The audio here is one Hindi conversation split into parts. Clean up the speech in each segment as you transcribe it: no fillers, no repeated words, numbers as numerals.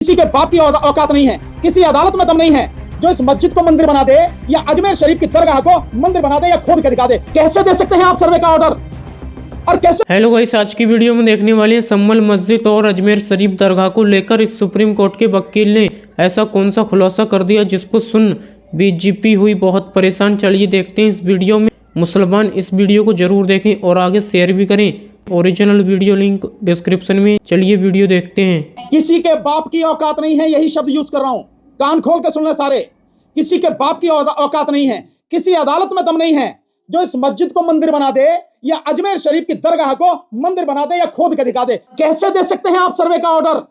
किसी के बाप की औकात नहीं है, किसी अदालत में दम नहीं है जो इस मस्जिद को मंदिर बना दे या अजमेर शरीफ की दरगाह को मंदिर बना दे या खोद के दिखा दे। कैसे दे सकते हैं आप सर्वे का ऑर्डर और कैसे? हेलो गाइस, आज की वीडियो में देखने वाले हैं सम्मल मस्जिद और अजमेर शरीफ दरगाह को लेकर इस सुप्रीम कोर्ट के वकील ने ऐसा कौन सा खुलासा कर दिया जिसको सुन बीजेपी हुई बहुत परेशान। चलिए देखते हैं इस वीडियो में। मुसलमान इस वीडियो को जरूर देखें और आगे शेयर भी करें। ओरिजिनल वीडियो लिंक डिस्क्रिप्शन में। चलिए वीडियो देखते हैं। किसी के बाप की औकात नहीं है, यही शब्द यूज कर रहा हूं, कान खोल के सुन ले सारे। किसी के बाप की औकात नहीं है, किसी अदालत में दम नहीं है जो इस मस्जिद को मंदिर बना दे या अजमेर शरीफ की दरगाह को मंदिर बना दे या खोद के दिखा दे। कैसे दे सकते हैं आप सर्वे का ऑर्डर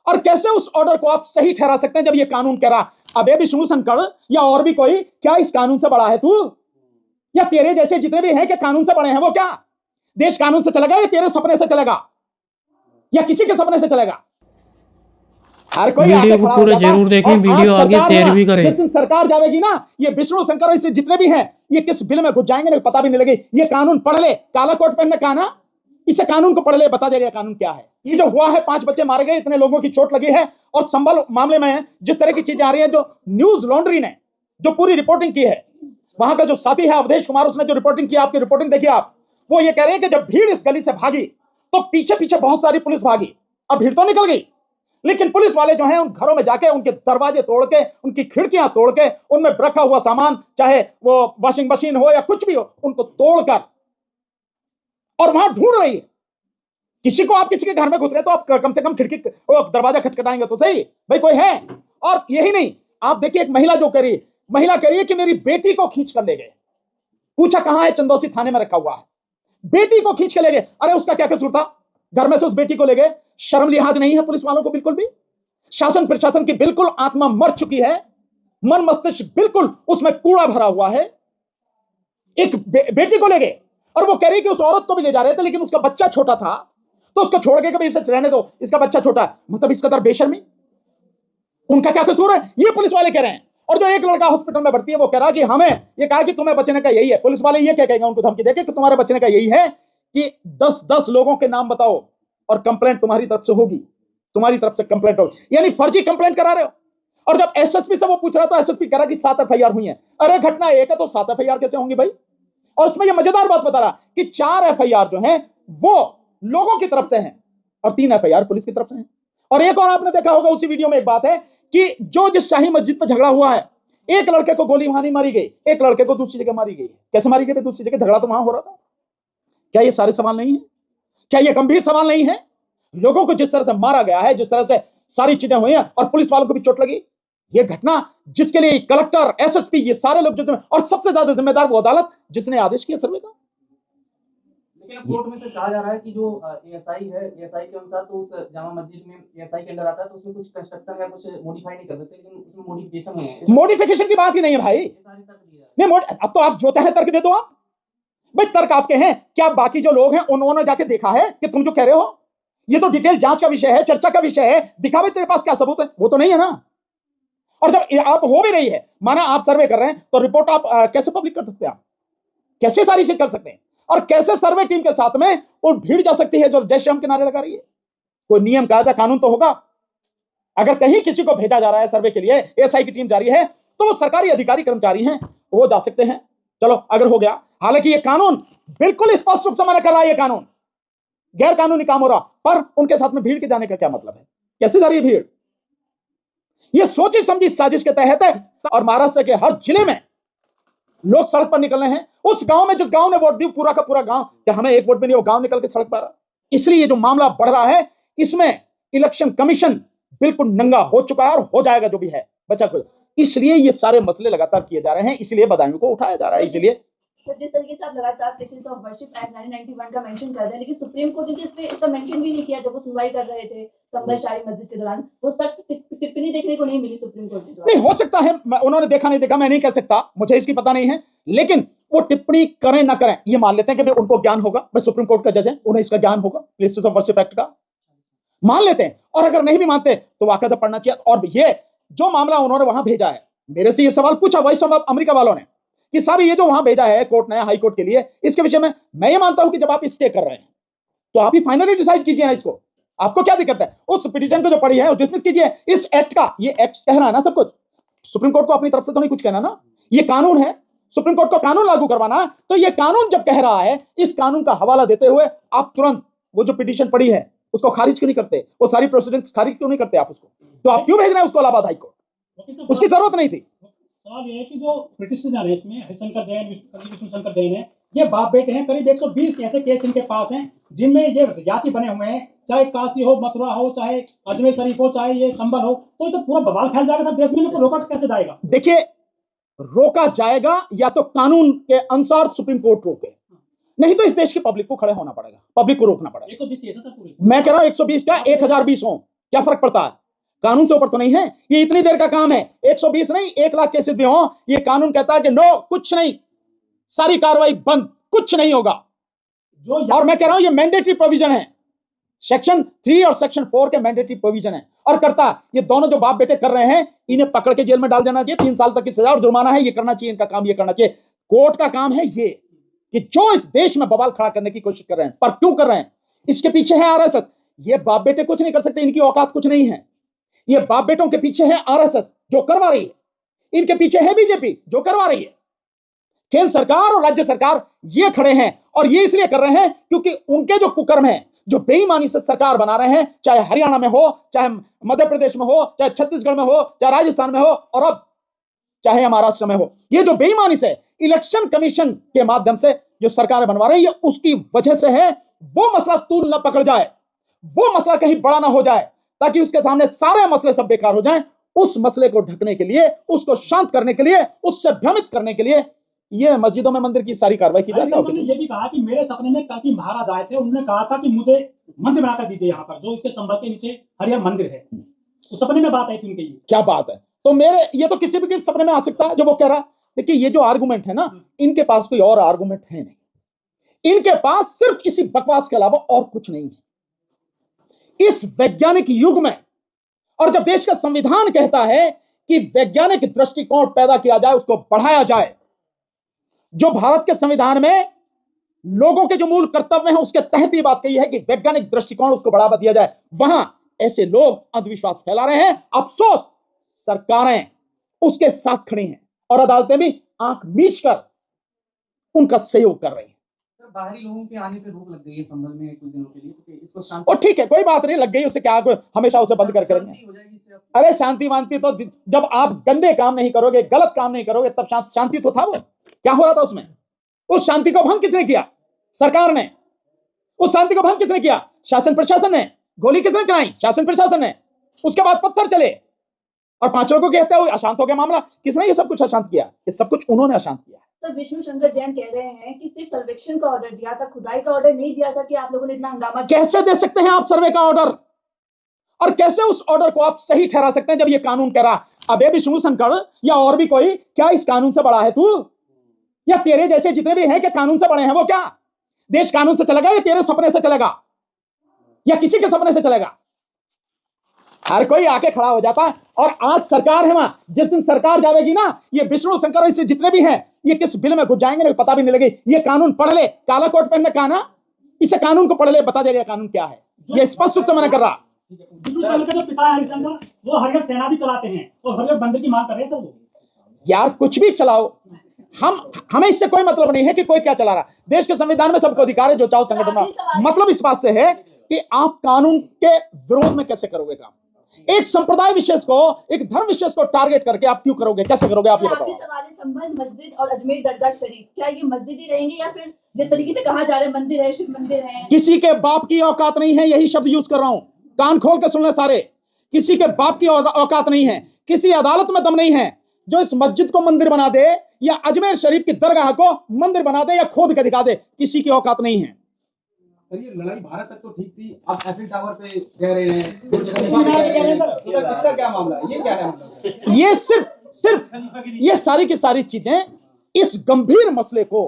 और कैसे उस ऑर्डर को आप सही ठहरा सकते हैं जब ये कानून कह रहा अबे विष्णु शंकर या और भी कोई, क्या इस कानून से बड़ा है तू? या तेरे जैसे जितने भी हैं कि कानून से बड़े हैं, वो क्या देश कानून से चलेगा या तेरे सपने से चलेगा या किसी के सपने से चलेगा? हर कोई वीडियो को पूरा जरूर देखें, वीडियो आगे शेयर भी करें। जिस दिन सरकार जाएगी ना, ये विष्णु शंकर ऐसे जितने भी हैं ये किस बिल में घुस जाएंगे ना पता भी नहीं लगे। ये कानून पढ़ ले, काला कोट पहनने का ना, इसे कानून को पढ़ ले, बता देगा कानून क्या है। ये जो हुआ है, 5 बच्चे मारे गए, इतने लोगों की चोट लगी है और संभल मामले में जिस तरह की चीजें आ रही है, जो न्यूज लॉन्ड्री ने जो पूरी रिपोर्टिंग की है, वहां का जो साथी है अवधेश कुमार, उसने जो रिपोर्टिंग की, आपकी रिपोर्टिंग देखिए आप, वो ये कह रहे हैं कि जब भीड़ इस गली से भागी तो पीछे पीछे बहुत सारी पुलिस भागी। अब भीड़ तो निकल गई, लेकिन पुलिस वाले जो हैं उन घरों में जाके उनके दरवाजे तोड़ के, उनकी खिड़कियां तोड़ के, उनमें रखा हुआ सामान, चाहे वो वॉशिंग मशीन हो या कुछ भी हो, उनको तोड़कर और वहां ढूंढ रही है। किसी को आप किसी के घर में घुस रहे तो आप कम से कम खिड़की दरवाजा खटखटाएंगे तो सही, भाई कोई है। और यही नहीं, आप देखिए एक महिला जो करी, महिला कह रही है कि मेरी बेटी को खींच कर ले गए। पूछा कहां है? चंदौसी थाने में रखा हुआ है। बेटी को खींच के ले गए। अरे उसका क्या कसूर था? घर में से उस बेटी को ले गए। शर्म लिहाज नहीं है पुलिस वालों को बिल्कुल भी। शासन प्रशासन की बिल्कुल आत्मा मर चुकी है, मन मस्तिष्क बिल्कुल उसमें कूड़ा भरा हुआ है। एक बेटी को ले गए और वो कह रही कि उस औरत को भी ले जा रहे थे, लेकिन उसका बच्चा छोटा था तो उसको छोड़ के कभी इसे रहने दो, इसका बच्चा छोटा है। मतलब इस कदर बेशर्मी, उनका क्या कसूर है? ये पुलिस वाले कह रहे हैं। और जो एक लड़का हॉस्पिटल में भर्ती है, वो कह रहा कि हमें ये कहा कि तुम्हें बचने का यही है। पुलिस वाले ये क्या कहेंगे उनको धमकी देके कि तुम्हारे बचने का यही है कि 10-10 लोगों के नाम बताओ और कंप्लेंट तुम्हारी तरफ से होगी, तुम्हारी तरफ से कंप्लेंट होगी। यानी फर्जी कंप्लेंट करा रहे हो। और जब एसएसपी से वो पूछ रहा तो एसएसपी कह रहा कि 7 एफआईआर हुई है। अरे घटना एक है तो 7 एफआईआर कैसे होंगी भाई? और उसमें ये मजेदार बात बता रहा कि 4 एफआईआर जो है वो लोगों की तरफ से हैं और 3 एफआईआर पुलिस की तरफ से हैं। और एक और आपने देखा होगा उसी वीडियो में एक बात है कि जो जिस शाही मस्जिद पर झगड़ा हुआ है, एक लड़के को गोली वहां नहीं मारी गई, एक लड़के को दूसरी जगह मारी गई। कैसे मारी गई? दूसरी जगह झगड़ा तो वहां हो रहा था। क्या ये सारे सवाल नहीं है? क्या ये गंभीर सवाल नहीं है? लोगों को जिस तरह से मारा गया है, जिस तरह से सारी चीजें हुई हैं और पुलिस वालों को भी चोट लगी, ये घटना जिसके लिए कलेक्टर, एसएसपी, ये सारे लोग जो, और सबसे ज्यादा जिम्मेदार वो अदालत जिसने आदेश किया सर्वे का। लेकिन कोर्ट में से कहा जा रहा है कि जो एएसआई है, एएसआई के अनुसार तो उस जामा मस्जिद में एएसआई के अंदर आता है तो उसमें कुछ कंस्ट्रक्शन या कुछ मॉडिफाई नहीं कर सकते, लेकिन उसमें मॉडिफिकेशन है। मॉडिफिकेशन की बात ही नहीं है भाई। नहीं, अब तो आप जो चाहे तर्क दे दो आप। भाई तर्क आपके हैं क्या? बाकी जो लोग हैं उन्होंने जाके देखा है कि तुम जो कह रहे हो ये तो डिटेल जांच का विषय है, चर्चा का विषय है। दिखा भाई तेरे पास क्या सबूत है? वो तो नहीं है ना। और जब आप हो भी रही है, माना आप सर्वे कर रहे हैं, तो रिपोर्ट आप कैसे पब्लिक कर सकते हैं? आप कैसे सारी चीज कर सकते हैं? और कैसे सर्वे टीम के साथ में वो भीड़ जा सकती है जो जय श्याम के नारे लगा रही है? कोई नियम कायदा कानून तो होगा। अगर कहीं किसी को भेजा जा रहा है सर्वे के लिए, एएसआई की टीम जा रही है, तो वो सरकारी अधिकारी कर्मचारी हैं, वो जा सकते हैं। चलो अगर हो गया, हालांकि ये कानून बिल्कुल स्पष्ट रूप से मना कर रहा है, ये कानून गैर कानूनी काम हो रहा, पर उनके साथ में भीड़ के जाने का क्या मतलब है? कैसे जा रही है भीड़? ये सोची समझी साजिश के तहत है। और महाराष्ट्र के हर जिले में लोग सड़क पर निकलने हैं। उस गांव में जिस गांव ने वोट दी, पूरा का पूरा गांव, कि हमें एक वोट भी नहीं, वो गांव निकल के सड़क पर आ रहा। इसलिए ये जो मामला बढ़ रहा है, इसमें इलेक्शन कमीशन बिल्कुल नंगा हो चुका है और हो जाएगा जो भी है बचा को। इसलिए ये सारे मसले लगातार किए जा रहे हैं, इसलिए बदायूं को उठाया जा रहा है। इसलिए जिस तरीके से आप लगातार प्लेसेस ऑफ वर्शिप एक्ट 1991 का मेंशन कर रहे हैं, लेकिन सुप्रीम कोर्ट ने इस पे इसका मेंशन भी नहीं किया जब वो सुनवाई कर रहे थे संभल शाही मस्जिद के दौरान। वो तक टिप्पणी देखने को नहीं मिली सुप्रीम कोर्ट के द्वारा। नहीं, हो सकता है उन्होंने देखा नहीं देखा, मैं नहीं कह सकता, मुझे इसकी पता नहीं है। लेकिन वो टिप्पणी करें ना करें, ये मान लेते हैं कि उनको ज्ञान होगा। मैं सुप्रीम कोर्ट का जज है, उन्हें इसका ज्ञान होगा, प्लेसेस ऑफ वर्शिप एक्ट का मान लेते हैं। और अगर नहीं भी मानते तो वाकई पढ़ना चाहिए। और ये जो मामला उन्होंने वहां भेजा है, मेरे से ये सवाल पूछा वही सब अमेरिका वालों ने कि साहब ये जो वहां भेजा है कोर्ट ने, हाई कोर्ट के लिए, इसके विषय में मैं ये मानता हूं कि जब आप स्टे कर रहे हैं तो आप ही फाइनली डिसाइड कीजिए ना इसको। आपको क्या दिक्कत है? उस पिटीशन को जो पढ़ी है उस डिसमिस कीजिए। इस एक्ट का, ये एक्ट कह रहा है ना सब कुछ, सुप्रीम कोर्ट को अपनी तरफ से तो नहीं कुछ कहना ना, ये कानून है, सुप्रीम कोर्ट को कानून लागू करवाना। तो ये कानून जब कह रहा है, इस कानून का हवाला देते हुए आप तुरंत वो जो पिटीशन पड़ी है उसको खारिज क्यों नहीं करते? वो सारी प्रोसीडिंग्स खारिज क्यों नहीं करते आप उसको? तो आप क्यों भेज रहे हैं उसको इलाहाबाद हाई कोर्ट? उसकी जरूरत नहीं थी। सवाल ये है कि जो पिटिशनर है इसमें हरिशंकर जैन, विष्णुशंकर जैन है, ये बाप बेटे हैं। करीब 120 ऐसे केस इनके पास हैं जिनमें ये याची बने हुए हैं, चाहे काशी हो, मथुरा हो, चाहे अजमेर शरीफ हो, चाहे ये संभल हो। तो ये तो पूरा बवाल फैल जाएगा सब देश में, इनको रोका कैसे जाएगा? देखिए, रोका जाएगा या तो कानून के अनुसार सुप्रीम कोर्ट रोके, नहीं तो इस देश की पब्लिक को खड़े होना पड़ेगा, पब्लिक को रोकना पड़ेगा। 120 केस है सर पूरे। मैं कह रहा हूं 120 का 1020 हो, क्या फर्क पड़ता है? कानून से ऊपर तो नहीं है। ये इतनी देर का काम है, 120 नहीं 1 लाख केसेस भी हो, ये कानून कहता है कि नो, कुछ नहीं, सारी कार्रवाई बंद, कुछ नहीं होगा। और मैं कह रहा हूं ये मैंडेटरी प्रोविजन है, सेक्शन 3 और सेक्शन 4 के मैंडेटरी प्रोविजन है। और करता ये दोनों जो बाप बेटे कर रहे हैं, इन्हें पकड़ के जेल में डाल देना चाहिए, 3 साल तक की सजा और जुर्माना है, ये करना चाहिए, इनका काम ये करना चाहिए। कोर्ट का काम है ये कि जो इस देश में बवाल खड़ा करने की कोशिश कर रहे हैं, पर क्यों कर रहे हैं? इसके पीछे है आरएसएस। ये बाप बेटे कुछ नहीं कर सकते, इनकी औकात कुछ नहीं है। ये बाप बेटों के पीछे है आरएसएस जो करवा रही है, इनके पीछे है बीजेपी जो करवा रही है। केंद्र सरकार और राज्य सरकार ये खड़े हैं, और ये इसलिए कर रहे हैं क्योंकि उनके जो कुकर्म है, जो बेईमानी से सरकार बना रहे हैं, चाहे हरियाणा में हो, चाहे मध्य प्रदेश में हो, चाहे छत्तीसगढ़ में हो, चाहे राजस्थान में हो, और अब चाहे महाराष्ट्र में हो, ये जो बेईमानी से इलेक्शन कमीशन के माध्यम से जो सरकार बनवा रही है, उसकी वजह से है। वो मसला तूल न पकड़ जाए, वो मसला कहीं बड़ा ना हो जाए, ताकि उसके सामने सारे मसले सब बेकार हो जाएं। उस मसले को ढकने के लिए, उसको शांत करने के लिए, उससे भ्रमित करने के लिए ये मस्जिदों में मंदिर की सारी कार्रवाई की जाती है। उन्होंने ये भी कहा कि मेरे सपने में कल की महाराज आए थे, उन्होंने कहा था कि मुझे मंदिर बनाकर दीजिए यहाँ पर, जो इसके संभल के नीचे हरियर मंदिर है। तो सपने में बात आई थी उनके। क्या बात है? तो मेरे ये तो किसी भी के सपने में आ सकता है जो वो कह रहा है। देखिए, ये जो आर्गुमेंट है ना, इनके पास कोई और आर्गुमेंट है नहीं, इनके पास सिर्फ इसी बकवास के अलावा और कुछ नहीं है इस वैज्ञानिक युग में। और जब देश का संविधान कहता है कि वैज्ञानिक दृष्टिकोण पैदा किया जाए, उसको बढ़ाया जाए, जो भारत के संविधान में लोगों के जो मूल कर्तव्य हैं उसके तहत ये बात कही है कि वैज्ञानिक दृष्टिकोण उसको बढ़ावा दिया जाए, वहां ऐसे लोग अंधविश्वास फैला रहे हैं। अफसोस सरकारें उसके साथ खड़ी हैं और अदालतें भी आंख मीच कर उनका सहयोग कर रही हैं। बाहरी लोगों के आने पे रोक लग गई है संभल में कुछ दिनों के लिए, तो इसको शांति और ठीक है, कोई बात नहीं, लग गई, उससे क्या हमेशा उसे बंद करके रखेंगे? हो जाएगी इससे? अरे शांति वांति तो जब आप गंदे काम नहीं करोगे, गलत काम नहीं करोगे, तब शांति तो था। वो क्या हो रहा था उसमें? उस शांति को भंग किसने किया? सरकार ने। उस शांति को भंग किसने किया? शासन प्रशासन ने। गोली किसने चलाई? शासन प्रशासन ने। उसके बाद पत्थर चले और 5 लोगों के हत्या हुई, अशांत हो गया मामला। किसने ये सब कुछ अशांत किया? ये सब कुछ उन्होंने अशांत किया। तो विष्णुशंकर जैन कह रहे हैं कि सिर्फ सर्वेक्षण का ऑर्डर दिया था, खुदाई का ऑर्डर नहीं दिया था, कि आप लोगों ने इतना हंगामा किया। कैसे दे सकते हैं आप सर्वे का ऑर्डर? और कैसे उस ऑर्डर को आप सही ठहरा सकते हैं जब ये कानून कह रहा? अबे विष्णुशंकर या और भी कोई, क्या इस कानून से बड़ा है तू? या तेरे जैसे जितने भी हैं क्या कानून से बड़े हैं? वो क्या देश कानून से चलेगा या तेरे सपने से चलेगा या किसी के सपने से चलेगा? हर कोई आके खड़ा हो जाता है। और आज सरकार है वहां, जिस दिन सरकार जाएगी ना, ये विष्णुशंकर ऐसे जितने भी हैं, ये किस बिल में घुस जाएंगे ना पता भी नहीं लगे। ये कानून पढ़ ले, काला कोट पहनने का ना, इसे कानून को पढ़ ले, बता देगा कानून क्या है। ये स्पष्ट रूप से मना कर रहा। विष्णुशंकर जो पिता है हरिशंकर, वो हरियर सेना भी चलाते हैं और हरियर बंदर की मांग कर रहे हैं सर। वो यार कुछ भी चलाओ, हमें इससे कोई मतलब नहीं है कि कोई क्या चला रहा। देश के संविधान में सबको अधिकार है जो चाहो संगठन में। मतलब इस बात से है कि आप कानून के विरोध में कैसे करोगे काम? एक संप्रदाय विशेष को, एक धर्म विशेष को टारगेट करके आप क्यों करोगे? कैसे करोगे आप ये बताओ। सवाल है, संभल मस्जिद और अजमेर दरगाह शरीफ, क्या ये मस्जिद ही रहेंगे या फिर जिस तरीके से कहा जा रहा है मंदिर है, शिव मंदिर है? किसी के बाप की औकात नहीं है, यही शब्द यूज कर रहा हूं, कान खोल के सुन ले सारे। किसी के बाप की औकात नहीं है, किसी अदालत में दम नहीं है जो इस मस्जिद को मंदिर बना दे या अजमेर शरीफ की दरगाह को मंदिर बना दे या खोद के दिखा दे। किसी की औकात नहीं है। ये लड़ाई भारत तक तो ठीक थी, अब एफिल टावर पे कह रहे हैं, इसका क्या मामला है? ये क्या है मतलब? ये सिर्फ ये सारी की सारी चीजें इस गंभीर मसले को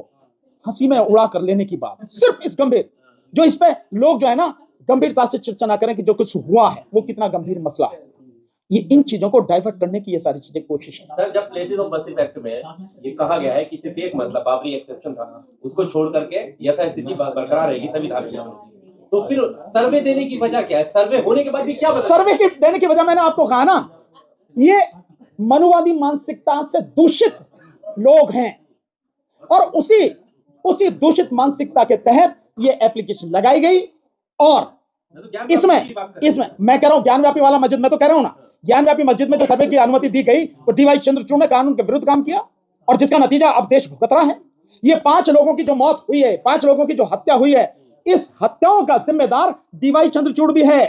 हंसी में उड़ा कर लेने की बात, सिर्फ इस गंभीर, जो इस पे लोग जो है ना गंभीरता से चर्चा ना करें कि जो कुछ हुआ है वो कितना गंभीर मसला है। ये इन चीजों को डाइवर्ट करने की ये सारी चीजें कोशिश है। सर, जब प्लेसेस ऑफ वर्शिप एक्ट में ये कहा गया है कि सिर्फ एक मसला बाबरी एक्सेप्शन था, उसको छोड़ करके यथास्थिति बरकरार रहेगी सभी धार्मिक। तो फिर सर्वे देने की वजह क्या है? सर्वे होने के बाद भी क्या बदला? सर्वे के देने की वजह मैंने आपको कहा ना, ये मनुवादी मानसिकता से दूषित लोग हैं और उसी दूषित मानसिकता के तहत ये एप्लीकेशन लगाई गई। और मैं तो ज्ञान व्यापी की बात कर रहा हूं। इसमें मैं कह रहा हूं ज्ञान व्यापी वाला मस्जिद, मैं तो कह रहा हूं ना, ज्ञान व्यापी मस्जिद में जो सर्वे की अनुमति दी गई तो डीवाई चंद्रचूड़ ने कानून के विरुद्ध काम किया और जिसका नतीजा अब देश भुगत रहा है। ये 5 लोगों की जो मौत हुई है, 5 लोगों की जो हत्या हुई है, इस हत्याओं का जिम्मेदार डीवाई चंद्रचूड़ भी है।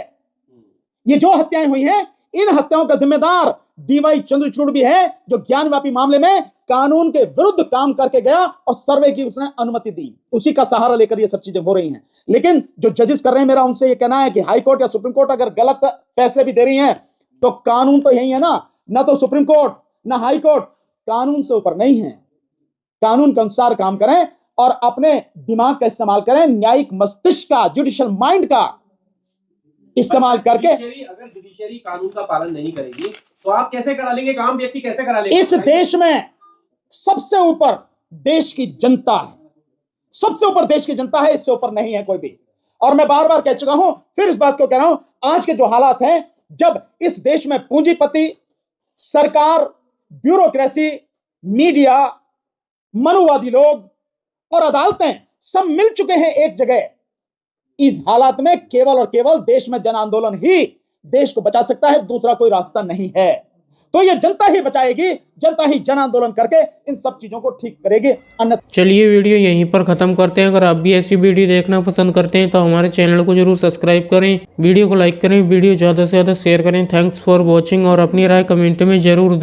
ये जो हत्याएं हुई हैं, इन हत्याओं का जिम्मेदार डीवाई चंद्रचूड़ भी है, जो ज्ञान व्यापी मामले में कानून के विरुद्ध काम करके गया और सर्वे की उसने अनुमति दी। उसी का सहारा लेकर ये सब चीजें हो रही हैं। लेकिन जो जजेस कर रहे हैं, मेरा उनसे ये कहना है कि हाई कोर्ट या सुप्रीम कोर्ट अगर गलत फैसले भी दे रही हैं तो कानून तो यही है ना तो सुप्रीम कोर्ट ना हाई कोर्ट कानून से ऊपर नहीं है। कानून के अनुसार काम करें और अपने दिमाग का इस्तेमाल करें, न्यायिक मस्तिष्क का, जुडिशियल माइंड का इस्तेमाल करके। अगर जुडिशरी कानून का पालन नहीं करेगी तो आप कैसे करा लेंगे? आम व्यक्ति कैसे करा लेंगे? इस देश में सबसे ऊपर देश की जनता है, सबसे ऊपर देश की जनता है, इससे ऊपर नहीं है कोई भी। और मैं बार बार कह चुका हूं, फिर इस बात को कह रहा हूं, आज के जो हालात हैं, जब इस देश में पूंजीपति, सरकार, ब्यूरोक्रेसी, मीडिया, मनुवादी लोग और अदालतें सब मिल चुके हैं एक जगह, इस हालात में केवल और केवल देश में जन आंदोलन ही देश को बचा सकता है, दूसरा कोई रास्ता नहीं है। तो ये जनता ही बचाएगी, जनता ही जन आंदोलन करके इन सब चीजों को ठीक करेगी। अन्य चलिए वीडियो यहीं पर ख़त्म करते हैं। अगर आप भी ऐसी वीडियो देखना पसंद करते हैं तो हमारे चैनल को जरूर सब्सक्राइब करें, वीडियो को लाइक करें, वीडियो ज़्यादा से ज़्यादा शेयर करें। थैंक्स फॉर वॉचिंग और अपनी राय कमेंट में ज़रूर दें।